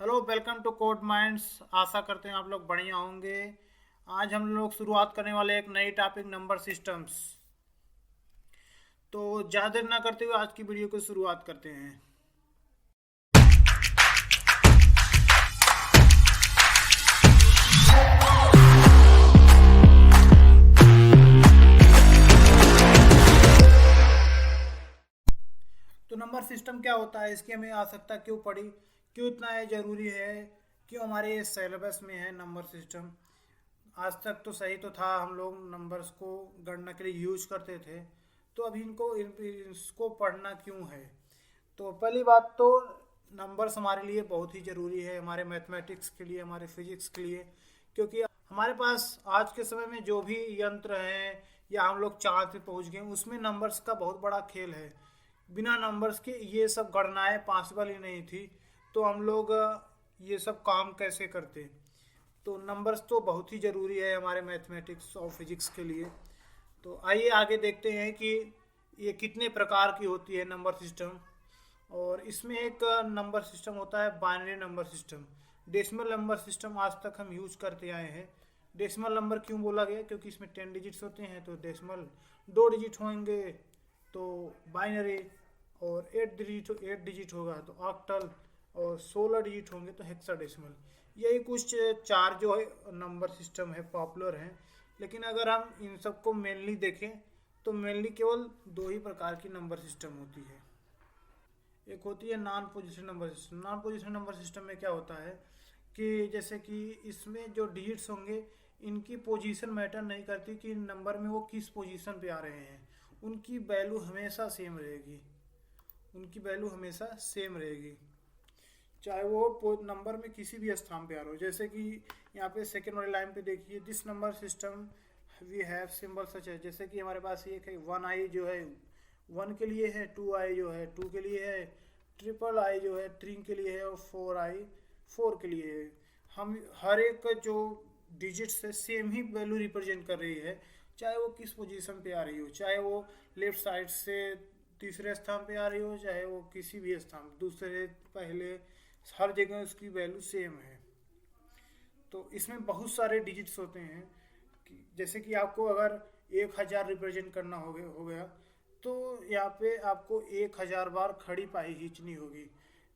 Hello, welcome to Code Minds. आशा करते हैं आप लोग बढ़िया होंगे। आज हम लोग शुरुआत करने वाले एक नई टॉपिक नंबर सिस्टम्स। तो ज़्यादा देर ना करते हुए आज की वीडियो की शुरुआत करते हैं। तो नंबर सिस्टम क्या होता है, इसकी हमें आवश्यकता क्यों पड़ी, क्यों इतना ये ज़रूरी है, क्यों हमारे सिलेबस में है नंबर सिस्टम। आज तक तो सही तो था, हम लोग नंबर्स को गणना के लिए यूज करते थे। तो अभी इसको पढ़ना क्यों है। तो पहली बात तो नंबर्स हमारे लिए बहुत ही ज़रूरी है, हमारे मैथमेटिक्स के लिए, हमारे फिजिक्स के लिए। क्योंकि हमारे पास आज के समय में जो भी यंत्र हैं या हम लोग चाँद पे पहुंच गए, उसमें नंबर्स का बहुत बड़ा खेल है। बिना नंबर्स के ये सब गणनाएं पॉसिबल ही नहीं थी। तो हम लोग ये सब काम कैसे करते। तो नंबर्स तो बहुत ही ज़रूरी है हमारे मैथमेटिक्स और फिजिक्स के लिए। तो आइए आगे देखते हैं कि ये कितने प्रकार की होती है नंबर सिस्टम। और इसमें एक नंबर सिस्टम होता है binary number system. Decimal number system आज तक हम यूज करते आए हैं। डेसिमल नंबर क्यों बोला गया, क्योंकि इसमें 10 डिजिट्स होते हैं। तो डेसिमल 2 डिजिट होंगे तो बाइनरी, और 8 डिजिट होगा तो ऑक्टल, और 16 डिजिट होंगे तो हेक्साडेसिमल। यही कुछ चार जो है नंबर सिस्टम है पॉपुलर हैं। लेकिन अगर हम इन सबको मेनली देखें तो मेनली केवल दो ही प्रकार की नंबर सिस्टम होती है। एक होती है non position number system. Non position number system में क्या होता है कि जैसे कि इसमें जो डिजिट्स होंगे, इनकी पोजीशन मैटर नहीं करती कि नंबर में वो किस पोजीशन पे आ रहे हैं। उनकी वैल्यू हमेशा सेम रहेगी। उनकी वैल्यू हमेशा सेम रहेगी, चाहे वो नंबर में किसी भी स्थान पे आ रहा हो। जैसे कि यहाँ पे सेकेंड वाली लाइन पे देखिए, this number system we have symbol such है। जैसे कि हमारे पास एक है 1 आई जो है 1 के लिए है, 2 आई जो है 2 के लिए है, ट्रिपल आई जो है 3 के लिए है, और 4 आई 4 के लिए है। हम हर एक जो डिजिट्स है सेम ही वैल्यू रिप्रेजेंट कर रही है, चाहे वो किस पोजीशन पे आ रही हो, चाहे वो लेफ्ट साइड से तीसरे स्थान पे आ रही हो, चाहे वो किसी भी स्थान दूसरे पहले, हर जगह उसकी वैल्यू सेम है। तो इसमें बहुत सारे डिजिट्स होते हैं जैसे कि आपको अगर 1000 रिप्रेजेंट करना हो गया तो यहाँ पे आपको 1000 बार खड़ी पाई खींचनी होगी।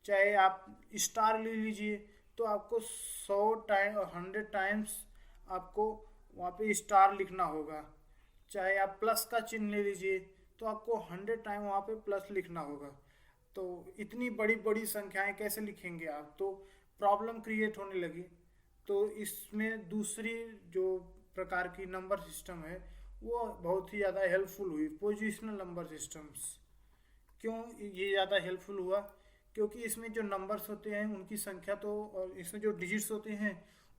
चाहे आप स्टार ले लीजिए तो आपको 100 टाइम 100 टाइम्स आपको वहाँ पे स्टार लिखना होगा। चाहे आप प्लस का चिन्ह ले लीजिए तो आपको 100 टाइम वहाँ पे प्लस लिखना होगा। तो इतनी बड़ी बड़ी संख्याएं कैसे लिखेंगे आप, तो प्रॉब्लम क्रिएट होने लगी। तो इसमें दूसरी जो प्रकार की नंबर सिस्टम है वो बहुत ही ज़्यादा हेल्पफुल हुई, पोजिशनल नंबर सिस्टम्स। क्यों ये ज़्यादा हेल्पफुल हुआ, क्योंकि इसमें जो नंबर्स होते हैं उनकी संख्या तो, और इसमें जो डिजिट्स होते हैं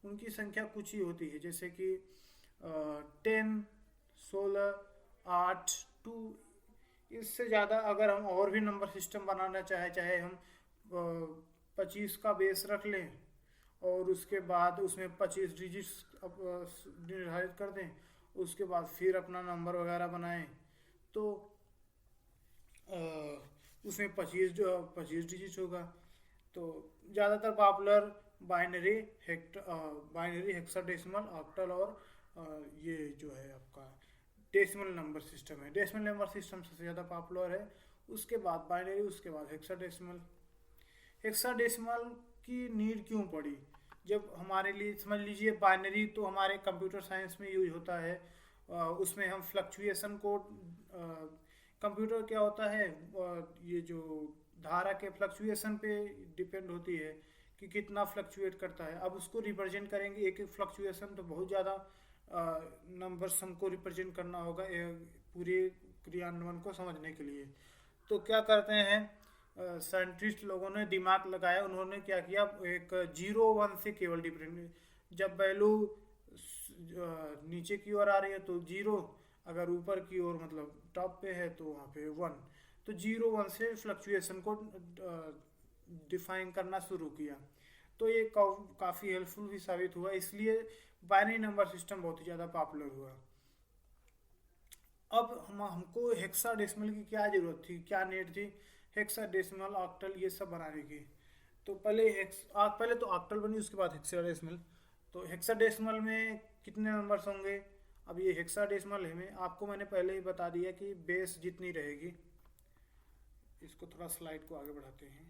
उनकी संख्या कुछ ही होती है। जैसे कि 10, 16, 8, 2। इससे ज़्यादा अगर हम और भी नंबर सिस्टम बनाना चाहे हम 25 का बेस रख लें और उसके बाद उसमें 25 डिजिट्स निर्धारित कर दें, उसके बाद फिर अपना नंबर वगैरह बनाएं, तो उसमें 25 डिजिट होगा। तो ज़्यादातर popular binary binary hexadecimal octal और ये जो है आपका डेसिमल नंबर सिस्टम है। डेसिमल नंबर सिस्टम सबसे ज़्यादा पॉपुलर है, उसके बाद बाइनरी, उसके बाद हेक्साडेसिमल। हेक्साडेसिमल की नीड क्यों पड़ी, जब हमारे लिए समझ लीजिए बाइनरी तो हमारे कंप्यूटर साइंस में यूज होता है। उसमें हम फ्लक्चुएशन को, कंप्यूटर क्या होता है, ये जो धारा के फ्लक्चुएशन पे डिपेंड होती है कि कितना फ्लक्चुएट करता है। अब उसको रिप्रेजेंट करेंगे एक एक फ्लक्चुएशन, तो बहुत ज़्यादा नंबर्स हमको रिप्रेजेंट करना होगा पूरे क्रियान्वयन को समझने के लिए। तो क्या करते हैं, साइंटिस्ट लोगों ने दिमाग लगाया, उन्होंने क्या किया, एक 0 1 से केवल डिफरेंट, जब वैल्यू नीचे की ओर आ रही है तो 0, अगर ऊपर की ओर मतलब टॉप पे है तो वहाँ पे 1। तो 0 1 से फ्लक्चुएशन को डिफाइन करना शुरू किया। तो ये काफ़ी हेल्पफुल भी साबित हुआ, इसलिए बाइनरी नंबर सिस्टम बहुत ही ज़्यादा पॉपुलर हुआ। अब हमको हेक्साडेसिमल की क्या ज़रूरत थी, क्या नीड थी हेक्साडेसिमल ऑक्टल ये सब बनाने की। तो पहले तो ऑक्टल बनी, उसके बाद हेक्साडेसिमल। तो हेक्साडेसिमल में कितने नंबर्स होंगे? अब ये हेक्साडेसिमल है में आपको मैंने पहले ही बता दिया कि बेस जितनी रहेगी। इसको थोड़ा स्लाइड को आगे बढ़ाते हैं।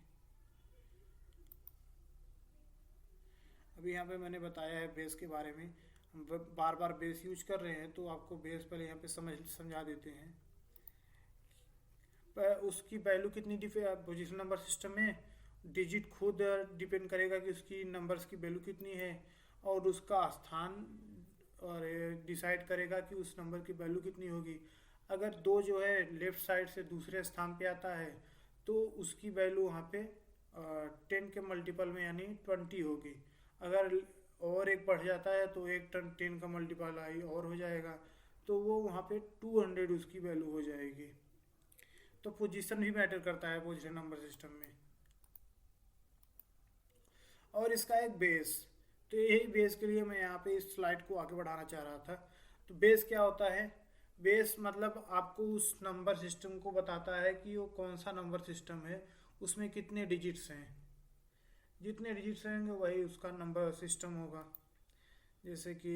अभी यहाँ पे मैंने बताया है बेस के बारे में। हम बार बार बेस यूज कर रहे हैं तो आपको बेस पहले यहाँ पे समझा देते हैं। उसकी वैल्यू कितनी पोजीशन नंबर सिस्टम में डिजिट खुद डिपेंड करेगा कि उसकी नंबर्स की वैल्यू कितनी है, और उसका स्थान और डिसाइड करेगा कि उस नंबर की वैल्यू कितनी होगी। अगर दो जो है लेफ्ट साइड से दूसरे स्थान पे आता है तो उसकी वैल्यू वहाँ पे 10 के मल्टीपल में यानी 20 होगी। अगर और एक बढ़ जाता है तो एक 10 का मल्टीपल आई और हो जाएगा, तो वो वहाँ पे 200 उसकी वैल्यू हो जाएगी। तो पोजीशन भी मैटर करता है पोजीशन नंबर सिस्टम में। और इसका एक बेस, तो यही बेस के लिए मैं यहाँ पे इस स्लाइड को आगे बढ़ाना चाह रहा था। तो बेस क्या होता है? बेस मतलब आपको उस नंबर सिस्टम को बताता है कि वो कौन सा नंबर सिस्टम है, उसमें कितने डिजिट्स हैं। जितने डिजिट्स रहेंगे वही उसका नंबर सिस्टम होगा। जैसे कि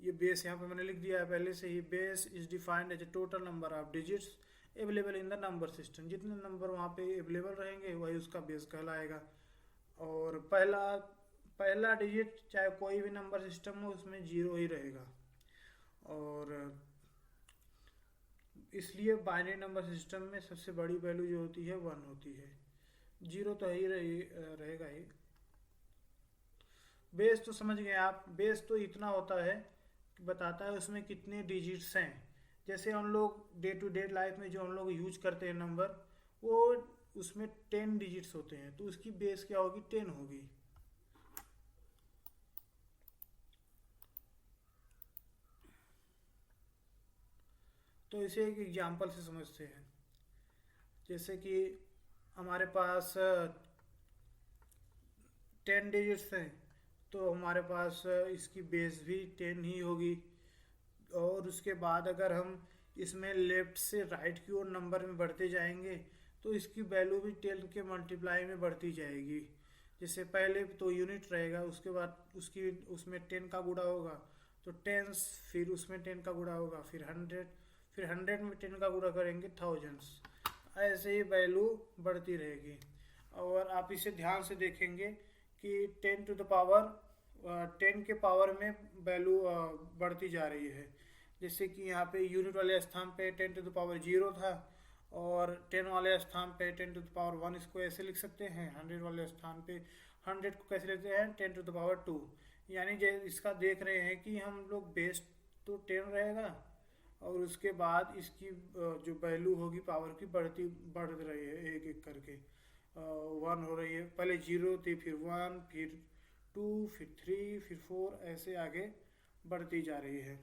ये बेस यहाँ पे मैंने लिख दिया है पहले से ही। Base is defined as a total number of digits available in the number system. जितने नंबर वहाँ पे अवेलेबल रहेंगे वही उसका बेस कहलाएगा। और पहला पहला डिजिट चाहे कोई भी नंबर सिस्टम हो उसमें 0 ही रहेगा। और इसलिए बाइनरी नंबर सिस्टम में सबसे बड़ी वैल्यू जो होती है 1 होती है। 0 तो ही रहेगा ही। बेस तो समझ गए आप। बेस तो इतना होता है कि बताता है उसमें कितने डिजिट्स हैं। जैसे हम लोग डे टू डे लाइफ में जो हम लोग यूज करते हैं नंबर, वो उसमें 10 डिजिट्स होते हैं, तो उसकी बेस क्या होगी? 10 होगी। तो इसे एक एग्जांपल से समझते हैं। जैसे कि हमारे पास 10 डिजिट्स हैं, तो हमारे पास इसकी बेस भी 10 ही होगी। और उसके बाद अगर हम इसमें लेफ्ट से राइट की ओर नंबर में बढ़ते जाएंगे तो इसकी वैल्यू भी 10 के मल्टीप्लाई में बढ़ती जाएगी। जैसे पहले तो यूनिट रहेगा, उसके बाद उसकी उसमें 10 का गुणा होगा तो टेंस, फिर उसमें 10 का गुणा होगा, फिर 100, फिर 100 में 10 का गुणा करेंगे थाउजेंड्स। ऐसे ही वैल्यू बढ़ती रहेगी। और आप इसे ध्यान से देखेंगे कि 10 टू द पावर 10 के पावर में वैल्यू बढ़ती जा रही है। जैसे कि यहाँ पे यूनिट वाले स्थान पे 10 टू द पावर 0 था, और 10 वाले स्थान पे 10 टू द पावर 1 इसको ऐसे लिख सकते हैं। 100 वाले स्थान पे 100 को कैसे लिखते हैं? 10 टू द पावर 2। यानी इसका देख रहे हैं कि हम लोग बेस तो 10 रहेगा, और उसके बाद इसकी जो वैल्यू होगी पावर की बढ़ रही है एक एक करके। 1 हो रही है, पहले 0 थी, फिर 1, फिर 2, फिर 3, फिर 4, ऐसे आगे बढ़ती जा रही है।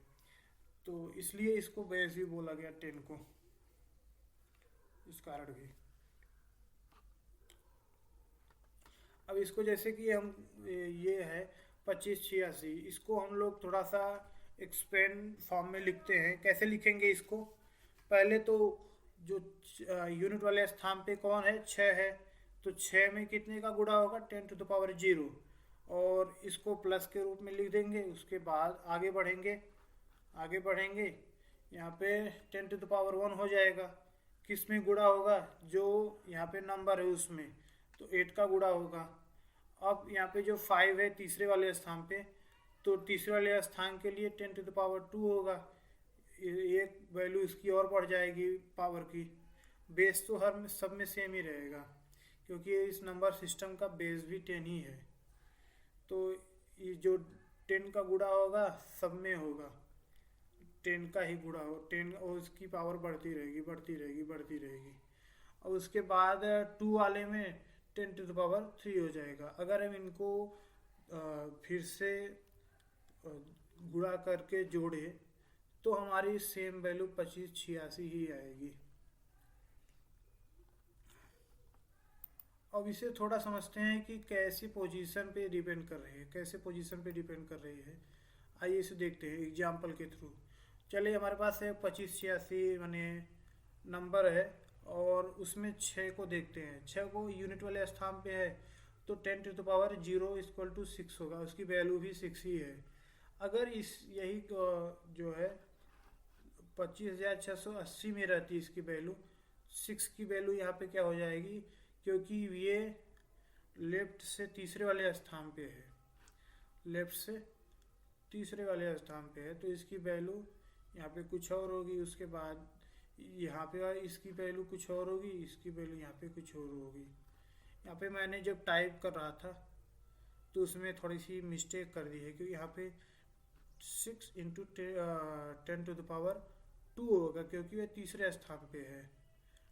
तो इसलिए इसको बेस भी बोला गया 10 को, इस कारण भी। अब इसको जैसे कि हम ये है 2586, इसको हम लोग थोड़ा सा एक्सपेंड फॉर्म में लिखते हैं। कैसे लिखेंगे इसको? पहले तो जो यूनिट वाले स्थान पे कौन है? 6 है, तो 6 में कितने का गुणा होगा? 10 टू द पावर 0, और इसको प्लस के रूप में लिख देंगे। उसके बाद आगे बढ़ेंगे यहाँ पे 10 टू द पावर 1 हो जाएगा। किस में गुणा होगा? जो यहाँ पे नंबर है उसमें, तो 8 का गुणा होगा। अब यहाँ पे जो 5 है तीसरे वाले स्थान पे, तो तीसरे वाले स्थान के लिए 10 टू द पावर 2 होगा। एक वैल्यू इसकी और बढ़ जाएगी पावर की। बेस तो हर सब में सेम ही रहेगा, क्योंकि इस नंबर सिस्टम का बेस भी 10 ही है। तो ये जो 10 का गुणा होगा सब में होगा, 10 का ही गुणा हो 10, और उसकी पावर बढ़ती रहेगी बढ़ती रहेगी बढ़ती रहेगी। और उसके बाद 2 वाले में 10 टू द पावर 3 हो जाएगा। अगर हम इनको फिर से गुणा करके जोड़े तो हमारी सेम वैल्यू 2586 ही आएगी। अब इसे थोड़ा समझते हैं कि कैसी पोजीशन पे डिपेंड कर रही है, कैसे पोजीशन पे डिपेंड कर रही है। आइए इसे देखते हैं एग्जाम्पल के थ्रू। चलिए हमारे पास है 2586 माने नंबर है, और उसमें 6 को देखते हैं। 6 को यूनिट वाले स्थान पे है, तो 10⁻0 = 6 होगा, उसकी वैल्यू भी 6 ही है। अगर इस यही जो है 25,680 में रहती है इसकी वैल्यू, 6 की वैल्यू यहाँ पे क्या हो जाएगी, क्योंकि ये लेफ्ट से तीसरे वाले स्थान पे है, लेफ्ट से तीसरे वाले स्थान पे है, तो इसकी वैल्यू यहाँ पे कुछ और होगी। उसके बाद यहाँ पे इसकी वैल्यू कुछ और होगी, इसकी वैल्यू यहाँ पे कुछ और होगी। यहाँ पे मैंने जब टाइप कर रहा था तो उसमें थोड़ी सी मिस्टेक कर दी है, क्योंकि यहाँ पे 6 इंटू 10⁻² होगा, क्योंकि ये तीसरे स्थान पे है।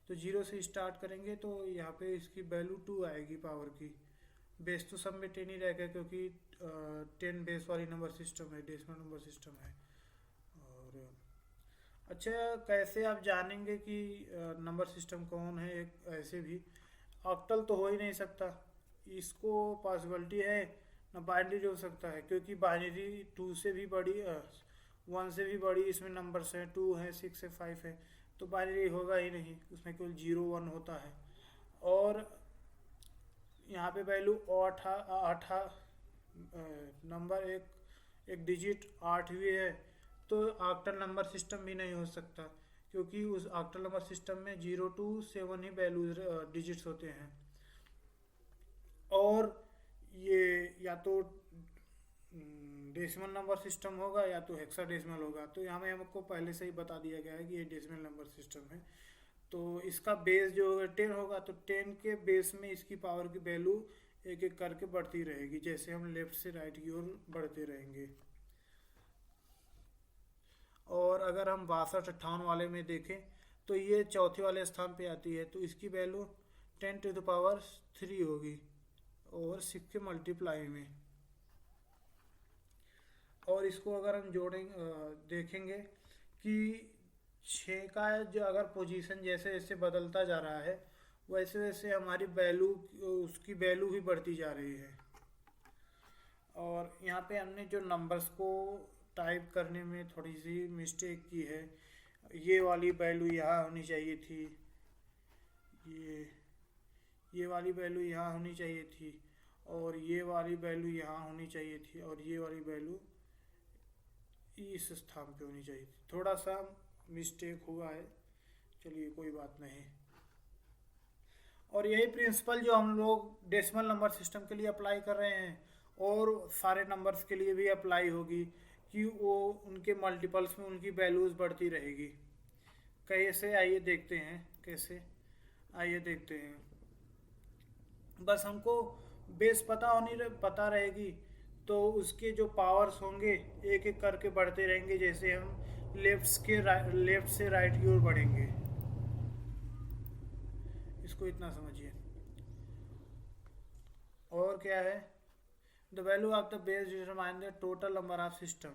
तो 0 से स्टार्ट करेंगे तो यहाँ पे इसकी वैल्यू 2 आएगी पावर की। बेस तो सब में 10 ही रहेगा, क्योंकि 10 बेस वाली नंबर सिस्टम है, डेसिमल नंबर सिस्टम है। और अच्छा, कैसे आप जानेंगे कि नंबर सिस्टम कौन है? एक ऐसे भी ऑक्टल तो हो ही नहीं सकता, इसको पॉसिबिलिटी है ना बाइनरी हो सकता है, क्योंकि बाइनरी 2 से भी बड़ी 1 से भी बड़ी इसमें नंबर्स हैं, 2 है, 6 है, 5 है, तो बाइनरी होगा ही नहीं, उसमें केवल 0 1 होता है। और यहाँ पे वैल्यू 8 नंबर एक डिजिट 8 भी है, तो ऑक्टल नंबर सिस्टम भी नहीं हो सकता, क्योंकि उस ऑक्टल नंबर सिस्टम में 0 to 7 ही वैल्यूज डिजिट्स होते हैं। और ये या तो डेसिमल नंबर सिस्टम होगा या तो हेक्साडेसिमल होगा। तो यहाँ में हमको पहले से ही बता दिया गया है कि ये डेसिमल नंबर सिस्टम है। तो इसका बेस जो 10 होगा, तो 10 के बेस में इसकी पावर की वैल्यू एक एक करके बढ़ती रहेगी, जैसे हम लेफ्ट से राइट की ओर बढ़ते रहेंगे। और अगर हम 6258 वाले में देखें तो ये चौथे वाले स्थान पे आती है, तो इसकी वैल्यू 10⁻³ होगी और 6 के मल्टीप्लाई में। और इसको अगर हम देखेंगे कि 6 का जो अगर पोजीशन जैसे जैसे बदलता जा रहा है, वैसे वैसे हमारी वैल्यू, उसकी वैल्यू भी बढ़ती जा रही है। और यहाँ पे हमने जो नंबर्स को टाइप करने में थोड़ी सी मिस्टेक की है, ये वाली वैल्यू यहाँ होनी चाहिए थी, ये वाली वैल्यू यहाँ होनी चाहिए थी, और ये वाली वैल्यू यहाँ होनी चाहिए थी, और ये वाली वैल्यू इस स्थान पे होनी चाहिए थी। थोड़ा सा मिस्टेक हुआ है, चलिए कोई बात नहीं। और यही प्रिंसिपल जो हम लोग डेसिमल नंबर सिस्टम के लिए अप्लाई कर रहे हैं और सारे नंबर्स के लिए भी अप्लाई होगी, कि वो उनके मल्टीपल्स में उनकी वैल्यूज बढ़ती रहेगी। कैसे, आइए देखते हैं कैसे, आइए देखते हैं। बस हमको बेस पता रहेगी, तो उसके जो पावर्स होंगे एक एक करके बढ़ते रहेंगे, जैसे हम लेफ्ट से राइट की ओर बढ़ेंगे। इसको इतना समझिए। और क्या है, the value of the base determine the total number of system,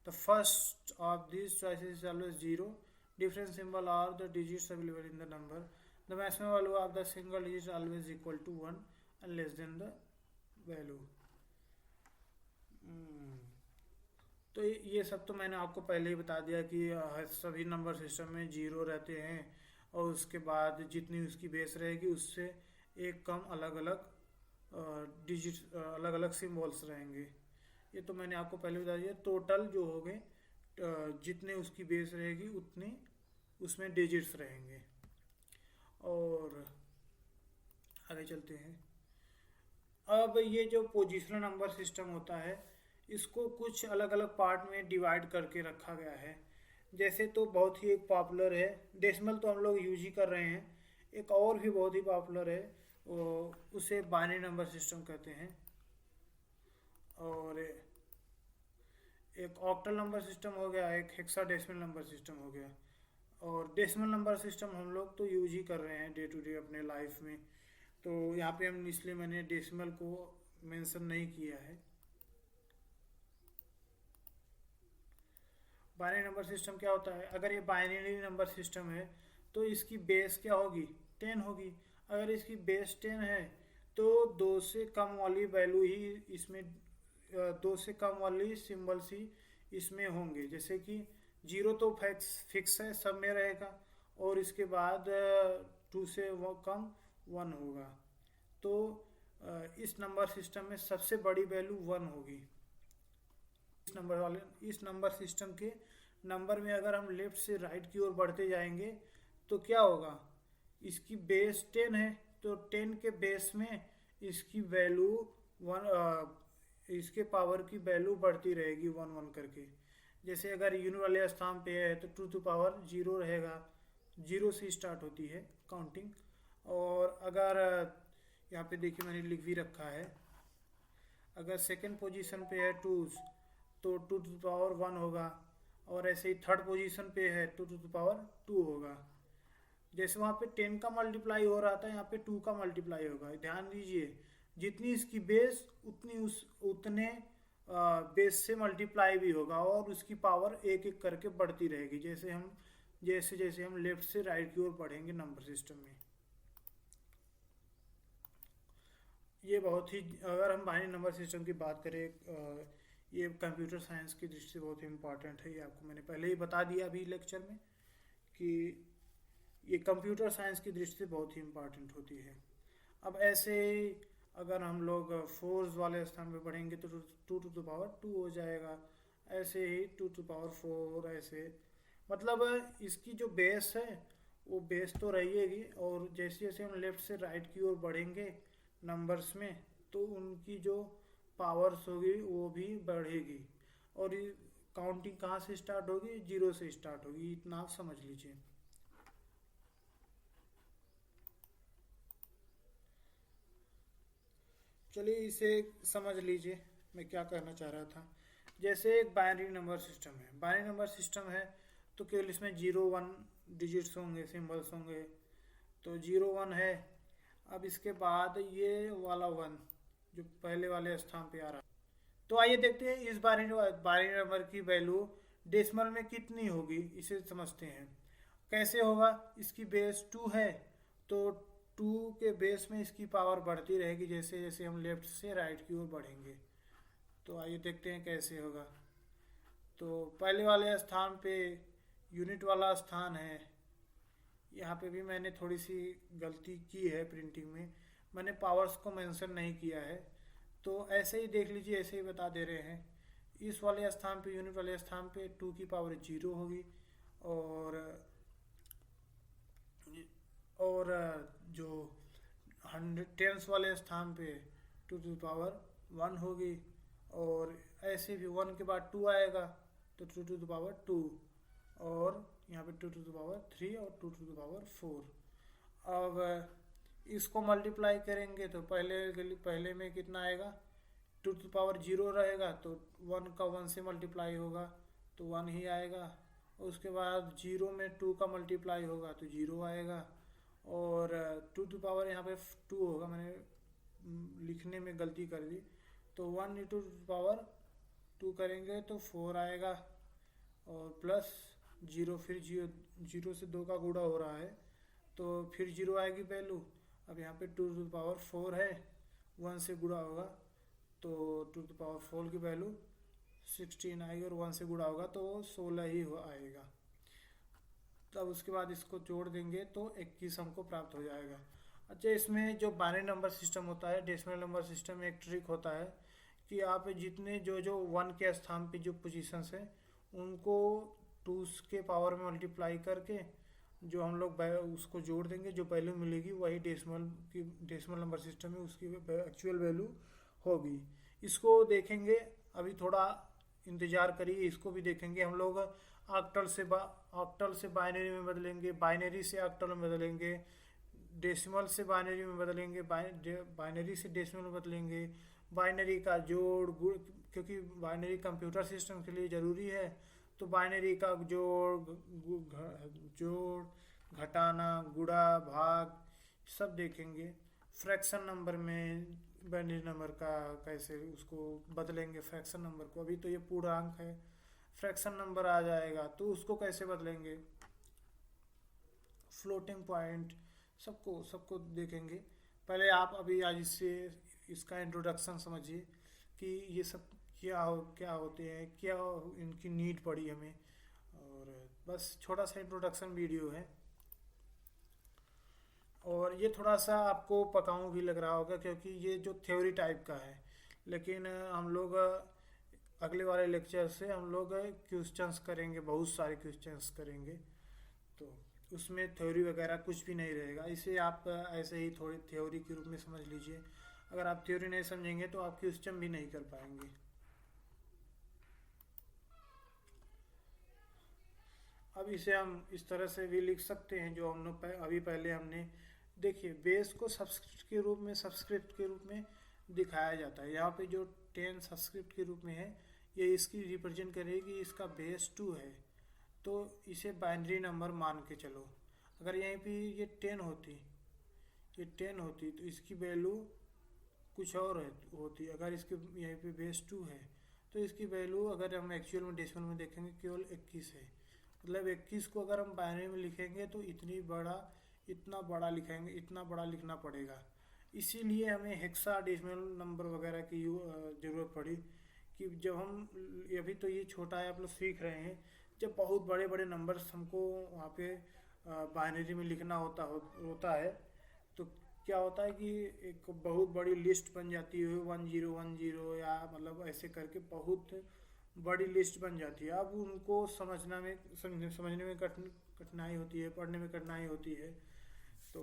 the first of this choices is always 0, different symbol are the digits available in the number, the maximum value of the single digit is always equal to 1 and less than the value। तो ये सब तो मैंने आपको पहले ही बता दिया कि सभी नंबर सिस्टम में 0 रहते हैं, और उसके बाद जितनी उसकी बेस रहेगी उससे एक कम अलग अलग डिजिट, अलग अलग सिम्बॉल्स रहेंगे। ये तो मैंने आपको पहले बता दिया। टोटल जो हो गए, जितने उसकी बेस रहेगी उतने उसमें डिजिट्स रहेंगे। और आगे चलते हैं। अब ये जो पोजिशनल नंबर सिस्टम होता है, इसको कुछ अलग अलग पार्ट में डिवाइड करके रखा गया है। जैसे तो बहुत ही एक पॉपुलर है, डेसिमल तो हम लोग यूज ही कर रहे हैं, एक और भी बहुत ही पॉपुलर है, उसे बाइनरी नंबर सिस्टम कहते हैं। और एक ऑक्टल नंबर सिस्टम हो गया, एक हेक्साडेसिमल नंबर सिस्टम हो गया। और डेसिमल नंबर सिस्टम हम लोग तो यूज ही कर रहे हैं डे टू डे अपने लाइफ में, तो यहाँ पे हम इसलिए मैंने डेसिमल को मेंशन नहीं किया है। बाइनरी नंबर सिस्टम क्या होता है, अगर ये बाइनरी नंबर सिस्टम है तो इसकी बेस क्या होगी, 10 होगी। अगर इसकी बेस 10 है तो 2 से कम वाली वैल्यू ही इसमें, 2 से कम वाली सिम्बल्स ही इसमें होंगे। जैसे कि 0 तो फिक्स है, सब में रहेगा, और इसके बाद 2 से वो कम 1 होगा। तो इस नंबर सिस्टम में सबसे बड़ी वैल्यू 1 होगी। इस नंबर सिस्टम के नंबर में अगर हम लेफ्ट से राइट की ओर बढ़ते जाएंगे तो क्या होगा, इसकी बेस 10 है तो 10 के बेस में इसकी वैल्यू 1, इसके पावर की वैल्यू बढ़ती रहेगी 1 1 करके। जैसे अगर यूनिट वाले स्थान पे है तो 2 टू पावर 0 रहेगा, 0 से स्टार्ट होती है काउंटिंग। और अगर यहाँ पे देखिए मैंने लिख भी रखा है, अगर सेकंड पोजीशन पे है 2 तो 2 टू पावर 1 होगा, और ऐसे ही थर्ड पोजीशन पे है 2 टू पावर 2 होगा। जैसे वहाँ पे 10 का मल्टीप्लाई हो रहा था, यहाँ पे 2 का मल्टीप्लाई होगा। ध्यान दीजिए, जितनी इसकी बेस उतने बेस से मल्टीप्लाई भी होगा, और उसकी पावर एक एक करके बढ़ती रहेगी जैसे जैसे हम लेफ्ट से राइट की ओर बढ़ेंगे नंबर सिस्टम में। ये बहुत ही, अगर हम बाइनरी नंबर सिस्टम की बात करें, ये कंप्यूटर साइंस की दृष्टि से बहुत ही इम्पोर्टेंट है। ये आपको मैंने पहले ही बता दिया अभी लेक्चर में कि ये कंप्यूटर साइंस की दृष्टि से बहुत ही इम्पोर्टेंट होती है। अब ऐसे अगर हम लोग फोर्स वाले स्थान पे बढ़ेंगे तो 2 टू पावर 2 हो जाएगा, ऐसे ही 2 टू पावर 4, ऐसे मतलब इसकी जो बेस है वो बेस तो रहेगी, और जैसे जैसे हम लेफ्ट से राइट की ओर बढ़ेंगे नंबर्स में तो उनकी जो पावर्स होगी वो भी बढ़ेगी। और ये काउंटिंग कहाँ से स्टार्ट होगी, 0 से स्टार्ट होगी, इतना आप समझ लीजिए। चलिए इसे समझ लीजिए मैं क्या कहना चाह रहा था। जैसे एक बाइनरी नंबर सिस्टम है, बाइनरी नंबर सिस्टम है तो केवल इसमें 0 1 डिजिट्स होंगे, सिंबल्स होंगे। तो 0 1 है, अब इसके बाद ये वाला 1 जो पहले वाले स्थान पे आ रहा है। तो आइए देखते हैं इस बाइनरी नंबर की वैल्यू डेसिमल में कितनी होगी, इसे समझते हैं। कैसे होगा, इसकी बेस 2 है तो 2 के बेस में इसकी पावर बढ़ती रहेगी जैसे जैसे हम लेफ्ट से राइट की ओर बढ़ेंगे। तो आइए देखते हैं कैसे होगा। तो पहले वाले स्थान पे यूनिट वाला स्थान है, यहाँ पे भी मैंने थोड़ी सी गलती की है, प्रिंटिंग में मैंने पावर्स को मेंशन नहीं किया है। तो ऐसे ही देख लीजिए, ऐसे ही बता दे रहे हैं। इस वाले स्थान पे, यूनिट वाले स्थान पे 2 की पावर 0 होगी, और जो 110 वाले स्थान पे 2 टू पावर 1 होगी, और ऐसे भी 1 के बाद 2 आएगा तो 2 टू पावर 2, और यहाँ पे 2 टू पावर 3 और 2 टू पावर 4। अब इसको मल्टीप्लाई करेंगे तो पहले में कितना आएगा, 2 टू पावर 0 रहेगा तो 1 का 1 से मल्टीप्लाई होगा तो 1 ही आएगा। उसके बाद 0 में 2 का मल्टीप्लाई होगा तो 0 आएगा, और 2 टू पावर यहाँ पे 2 होगा, मैंने लिखने में गलती कर दी। तो 1 टू पावर 2 करेंगे तो 4 आएगा, और प्लस 0, फिर 0 से 2 का गुणा हो रहा है तो फिर 0 आएगी वैल्यू। अब यहाँ पे 2 टू पावर 4 है, 1 से गुणा होगा तो 2 टू पावर 4 की वैल्यू 16 आएगी, और 1 से गुणा होगा तो 16 ही आएगा। तब उसके बाद इसको जोड़ देंगे तो 21 हमको प्राप्त हो जाएगा। अच्छा, इसमें जो बाइनरी नंबर सिस्टम होता है, डेसिमल नंबर सिस्टम में एक ट्रिक होता है कि आप जितने जो 1 के स्थान पे जो पोजीशंस हैं उनको 2 के पावर में मल्टीप्लाई करके जो हम लोग उसको जोड़ देंगे, जो वैल्यू मिलेगी वही डेसिमल नंबर सिस्टम में उसकी एक्चुअल वैल्यू होगी। इसको देखेंगे, अभी थोड़ा इंतजार करिए, इसको भी देखेंगे हम लोग। ऑक्टल से बाइनरी में बदलेंगे, बाइनरी से ऑक्टल में बदलेंगे, डेसिमल से बाइनरी में बदलेंगे, बाइनरी से डेसिमल में बदलेंगे, बाइनरी का जोड़ क्योंकि बाइनरी कंप्यूटर सिस्टम के लिए ज़रूरी है तो बाइनरी का जोड़ घटाना, गुणा, भाग सब देखेंगे। फ्रैक्शन नंबर में बाइनरी नंबर का कैसे उसको बदलेंगे, फ्रैक्शन नंबर को, अभी तो ये पूर्णांक है, फ्रैक्शन नंबर आ जाएगा तो उसको कैसे बदलेंगे, फ्लोटिंग पॉइंट, सबको देखेंगे। पहले आप अभी आज इसका इंट्रोडक्शन समझिए कि ये सब क्या होते हैं, क्या इनकी नीड पड़ी हमें, और बस छोटा सा इंट्रोडक्शन वीडियो है। और ये थोड़ा सा आपको पकाऊ भी लग रहा होगा क्योंकि ये जो थ्योरी टाइप का है, लेकिन हम लोग अगले वाले लेक्चर से हम लोग क्वेश्चंस करेंगे, बहुत सारे क्वेश्चंस करेंगे। तो उसमें थ्योरी वगैरह कुछ भी नहीं रहेगा, इसे आप ऐसे ही थोड़ी थ्योरी के रूप में समझ लीजिए। अगर आप थ्योरी नहीं समझेंगे तो आप क्वेश्चन भी नहीं कर पाएंगे। अब इसे हम इस तरह से भी लिख सकते हैं जो हम लोग अभी पहले हमने देखिए, बेस को सब्सक्रिप्ट के रूप में दिखाया जाता है। यहाँ पे जो 10 सब्सक्रिप्ट के रूप में है, ये इसकी रिप्रेजेंट करेगी, इसका बेस 2 है, तो इसे बाइनरी नंबर मान के चलो। अगर यहीं पे ये 10 होती तो इसकी वैल्यू कुछ और होती। अगर इसके यहीं पे बेस 2 है तो इसकी वैल्यू अगर हम एक्चुअल में डेसिमल में देखेंगे केवल 21 है। मतलब 21 को अगर हम बाइनरी में लिखेंगे तो इतना बड़ा लिखेंगे, इतना बड़ा लिखना पड़ेगा। इसीलिए हमें हेक्साडेसिमल नंबर वगैरह की ज़रूरत पड़ी कि जब हम, अभी तो ये छोटा है, आप लोग सीख रहे हैं, जब बहुत बड़े बड़े नंबर्स हमको वहाँ पे बाइनरी में लिखना होता है तो क्या होता है कि एक बहुत बड़ी लिस्ट बन जाती है, 1010 या मतलब ऐसे करके बहुत बड़ी लिस्ट बन जाती है। अब उनको समझने में कठिनाई होती है, पढ़ने में कठिनाई होती है। तो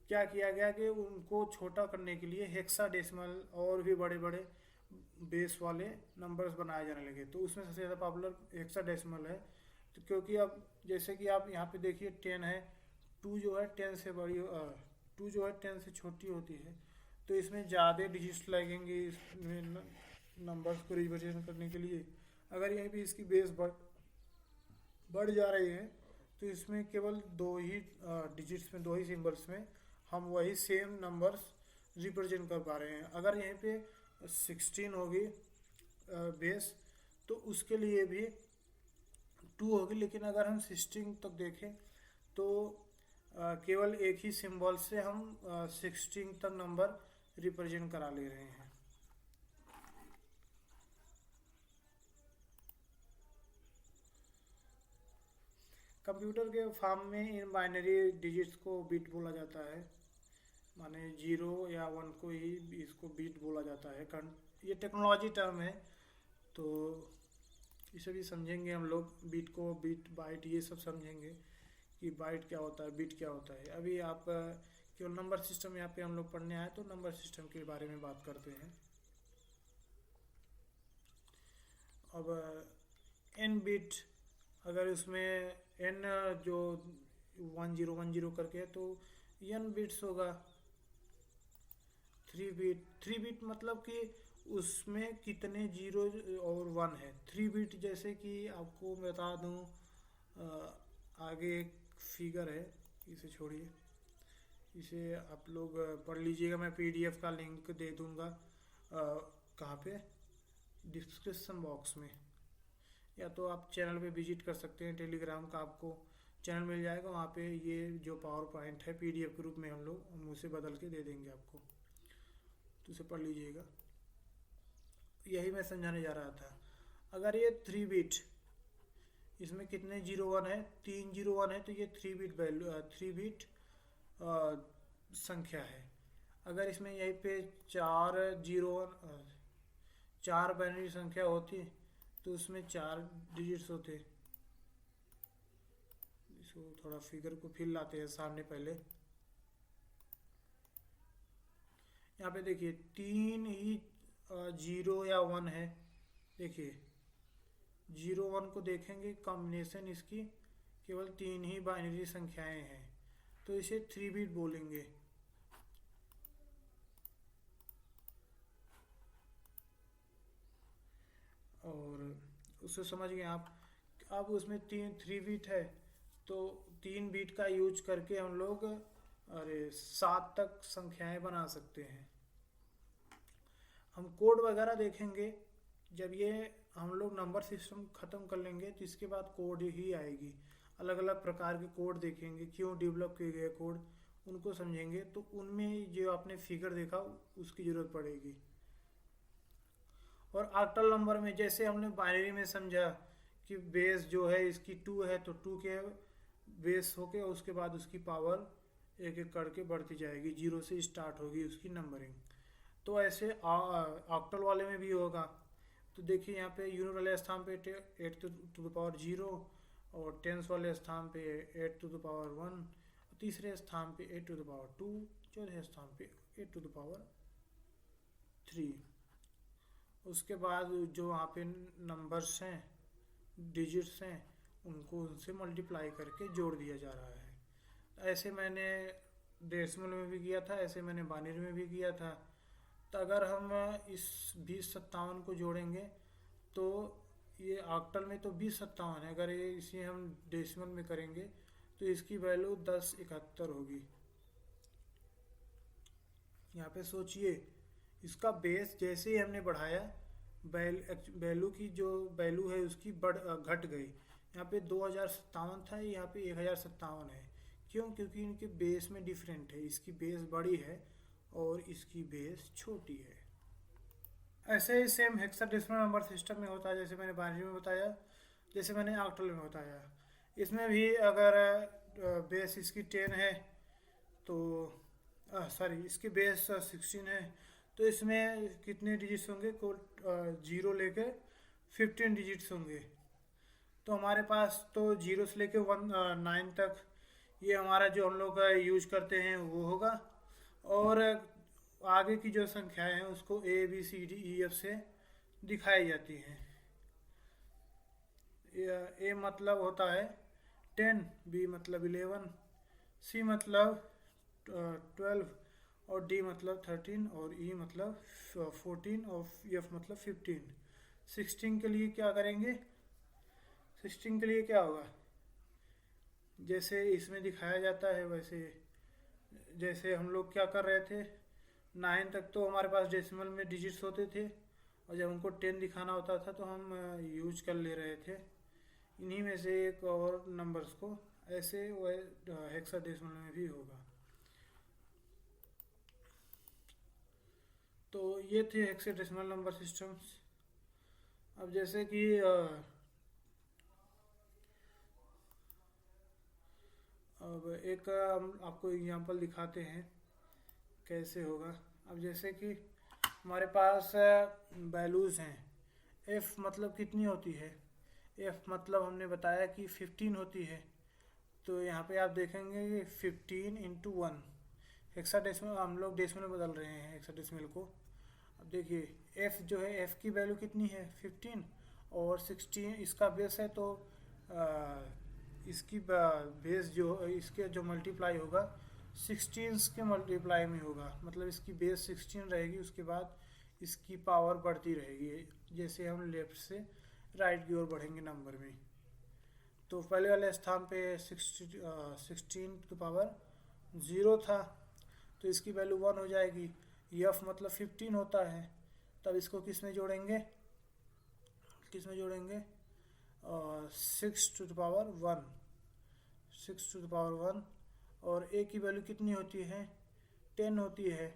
क्या किया गया कि उनको छोटा करने के लिए हेक्साडेसिमल और भी बड़े बड़े बेस वाले नंबर्स बनाए जाने लगे। तो उसमें सबसे ज़्यादा पॉपुलर हेक्साडेसिमल है। तो क्योंकि अब जैसे कि आप यहाँ पे देखिए 10 है, 2 जो है 10 से बड़ी, 2 जो है 10 से छोटी होती है, तो इसमें ज़्यादा डिजिट्स लगेंगे इसमें नंबर्स को रिप्रेजेंट करने के लिए। अगर यहीं पे इसकी बेस बढ़ जा रही है तो इसमें केवल दो ही डिजिट्स में, दो ही सिंबल्स में हम वही सेम नंबर्स रिप्रेजेंट कर पा रहे हैं। अगर यहीं पे 16 होगी बेस तो उसके लिए भी 2 होगी, लेकिन अगर हम 16 तक देखें तो केवल एक ही सिंबल से हम 16 तक नंबर रिप्रेजेंट करा ले रहे हैं। कंप्यूटर के फॉर्म में इन बाइनरी डिजिट्स को बिट बोला जाता है, माने 0 या 1 को ही इसको बिट बोला जाता है। ये टेक्नोलॉजी टर्म है, तो इसे भी समझेंगे हम लोग। बिट को, बिट बाइट ये सब समझेंगे कि बाइट क्या होता है, बिट क्या होता है। अभी आप केवल नंबर सिस्टम यहाँ पे हम लोग पढ़ने आए तो नंबर सिस्टम के बारे में बात करते हैं। अब n बिट, अगर उसमें n जो 1010 करके है तो n बिट्स होगा। 3 बिट मतलब कि उसमें कितने 0 और 1 है। 3 बिट जैसे कि आपको बता दूं, आगे एक फिगर है, इसे छोड़िए, इसे आप लोग पढ़ लीजिएगा। मैं PDF का लिंक दे दूंगा कहाँ पे, डिस्क्रिप्शन बॉक्स में, या तो आप चैनल पे विजिट कर सकते हैं। टेलीग्राम का आपको चैनल मिल जाएगा, वहाँ पे ये जो पावर पॉइंट है PDF के रूप में हम उसे बदल के दे देंगे आपको, तो उसे पढ़ लीजिएगा। यही मैं समझाने जा रहा था। अगर ये 3 बिट, इसमें कितने 01 है, 3 01 है, तो ये 3 बिट वैल्यू, 3 बिट संख्या है। अगर इसमें यहीं पे 4 बाइनरी संख्या होती तो उसमें 4 डिजिट्स होते। इसको थोड़ा फिगर को फिर लाते हैं सामने। पहले यहाँ पे देखिए 3 ही 0 या 1 है। देखिए 0 1 को देखेंगे, कॉम्बिनेशन इसकी केवल 3 ही बाइनरी संख्याएं हैं, तो इसे 3 बिट बोलेंगे। और उससे समझ गए आप। अब उसमें 3 बिट है तो 3 बिट का यूज करके हम लोग 7 तक संख्याएं बना सकते हैं। हम कोड वगैरह देखेंगे जब ये हम लोग नंबर सिस्टम ख़त्म कर लेंगे तो इसके बाद कोड ही आएगी। अलग अलग प्रकार के कोड देखेंगे, क्यों डेवलप किए गए कोड, उनको समझेंगे। तो उनमें जो आपने फिगर देखा उसकी ज़रूरत पड़ेगी। और ऑक्टल नंबर में जैसे हमने बाइनरी में समझा कि बेस जो है इसकी 2 है, तो 2 के बेस होके उसके बाद उसकी पावर एक एक करके बढ़ती जाएगी, 0 से स्टार्ट होगी उसकी नंबरिंग। तो ऐसे ऑक्टल वाले में भी होगा। तो देखिए यहाँ पे यूनिट वाले स्थान पे 8 टू द पावर 0, और टेंस वाले स्थान पे 8 टू द पावर 1, तीसरे स्थान पे 8 टू द पावर 2, चौथे स्थान पे 8 टू द पावर 3। उसके बाद जो वहाँ पे नंबर्स हैं, डिजिट्स हैं, उनको उनसे मल्टीप्लाई करके जोड़ दिया जा रहा है। ऐसे मैंने डेसिमल में भी किया था, ऐसे मैंने बाइनरी में भी किया था। तो अगर हम इस 2057 को जोड़ेंगे तो ये ऑक्टल में तो 2057 है, अगर ये इसे हम डेसिमल में करेंगे तो इसकी वैल्यू 1071 होगी। यहाँ पे सोचिए, इसका बेस जैसे ही हमने बढ़ाया, वैल्यू की जो वैल्यू है उसकी घट गई। यहाँ पे 2057 था, यहाँ पे 1057 है। क्यों? क्योंकि इनके बेस में डिफरेंट है, इसकी बेस बड़ी है और इसकी बेस छोटी है। ऐसे ही सेम हेक्साडेसिमल नंबर सिस्टम में होता है, जैसे मैंने बाइनरी में बताया, जैसे मैंने ऑक्टल में बताया। इसमें भी अगर बेस इसकी 10 है तो सॉरी इसकी बेस 16 है, तो इसमें कितने डिजिट्स होंगे? कुल 0 लेके 15 डिजिट्स होंगे। तो हमारे पास तो 0 से लेके 9 तक ये हमारा जो हम लोग यूज करते हैं वो होगा, और आगे की जो संख्याएं हैं उसको ABCDEF से दिखाई जाती हैं। ए मतलब होता है 10, B मतलब 11, C मतलब 12, और D मतलब 13, और E मतलब 14, और F मतलब 15। 16 के लिए क्या करेंगे? 16 के लिए क्या होगा? जैसे इसमें दिखाया जाता है वैसे, जैसे हम लोग क्या कर रहे थे, 9 तक तो हमारे पास डेसिमल में डिजिट्स होते थे, और जब हमको 10 दिखाना होता था तो हम यूज कर ले रहे थे इन्हीं में से एक और नंबर्स को। ऐसे वह हेक्साडेसिमल में भी होगा। तो ये थे हेक्साडेसिमल नंबर सिस्टम्स। अब जैसे कि अब एक हम आपको एग्जांपल दिखाते हैं कैसे होगा। अब जैसे कि हमारे पास वैल्यूज़ हैं, f मतलब कितनी होती है? f मतलब हमने बताया कि 15 होती है। तो यहाँ पे आप देखेंगे कि 15 इंटू 1, हेक्साडेसिमल हम लोग डेसिमल में बदल रहे हैं हेक्साडेसिमल को। अब देखिए f जो है, f की वैल्यू कितनी है? 15, और 16 इसका बेस है, तो इसकी बेस जो इसके जो मल्टीप्लाई होगा 16 के मल्टीप्लाई में होगा, मतलब इसकी बेस 16 रहेगी। उसके बाद इसकी पावर बढ़ती रहेगी जैसे हम लेफ्ट से राइट की ओर बढ़ेंगे नंबर में। तो पहले वाले स्थान पे 16 टू पावर 0 था, तो इसकी वैल्यू 1 हो जाएगी। F मतलब 15 होता है, तब इसको किस में जोड़ेंगे? 6 to the power 1, 6 to the power 1, और a की वैल्यू कितनी होती है? 10 होती है,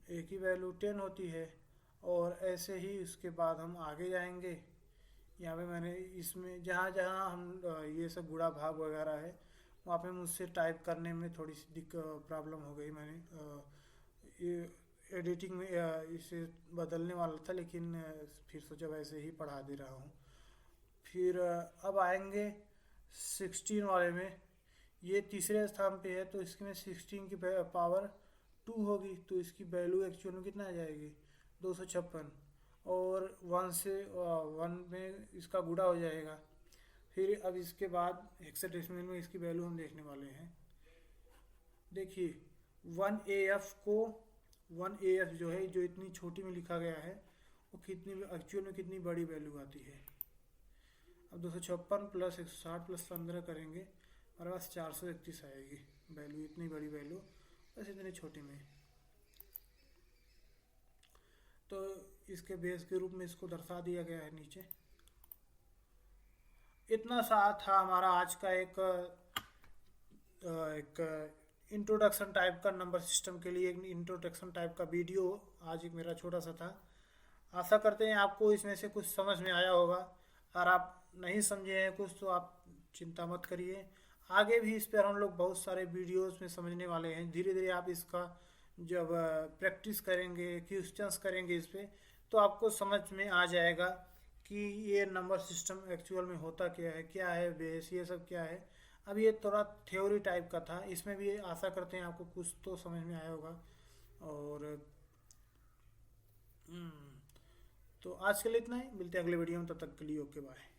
a की वैल्यू 10 होती है। और ऐसे ही उसके बाद हम आगे जाएंगे। यहाँ पे मैंने इसमें जहाँ जहाँ हम ये सब गुणा भाग वगैरह है, वहाँ पे मुझसे टाइप करने में थोड़ी सी प्रॉब्लम हो गई। मैंने ये एडिटिंग में इसे बदलने वाला था, लेकिन फिर सोचा वैसे ही पढ़ा दे रहा हूँ। फिर अब आएंगे 16 वाले में। ये तीसरे स्थान पे है, तो इसकी में 16 की पावर 2 होगी, तो इसकी वैल्यू एक्चुअल में कितना आ जाएगी? 256, और 1 से 1 में इसका गुणा हो जाएगा। फिर अब इसके बाद हेक्साडेसिमल में इसकी वैल्यू हम देखने वाले हैं। देखिए 1AF को 1AF जो है, जो इतनी छोटी में लिखा गया है, वो कितनी एक्चुअल में कितनी बड़ी वैल्यू आती है? अब 256 प्लस 160 प्लस 15 करेंगे, हमारे पास 431 आएगी वैल्यू। इतनी बड़ी वैल्यू बस इतनी छोटी में। तो इसके बेस के रूप में इसको दर्शा दिया गया है नीचे। इतना सा था हमारा आज का एक इंट्रोडक्शन टाइप का नंबर सिस्टम के लिए, एक इंट्रोडक्शन टाइप का वीडियो आज एक मेरा छोटा सा था। आशा करते हैं आपको इसमें से कुछ समझ में आया होगा। अगर आप नहीं समझे हैं कुछ तो आप चिंता मत करिए, आगे भी इस पर हम लोग बहुत सारे वीडियोस में समझने वाले हैं। धीरे धीरे आप इसका जब प्रैक्टिस करेंगे, क्वेश्चंस करेंगे इस पे, तो आपको समझ में आ जाएगा कि ये नंबर सिस्टम एक्चुअल में होता क्या है बेस, ये सब क्या है। अब ये थोड़ा थ्योरी टाइप का था, इसमें भी आशा करते हैं आपको कुछ तो समझ में आया होगा। और हम्म, तो आज के लिए इतना ही, मिलते हैं अगले वीडियो में, तब तक के लिए ओके बाय।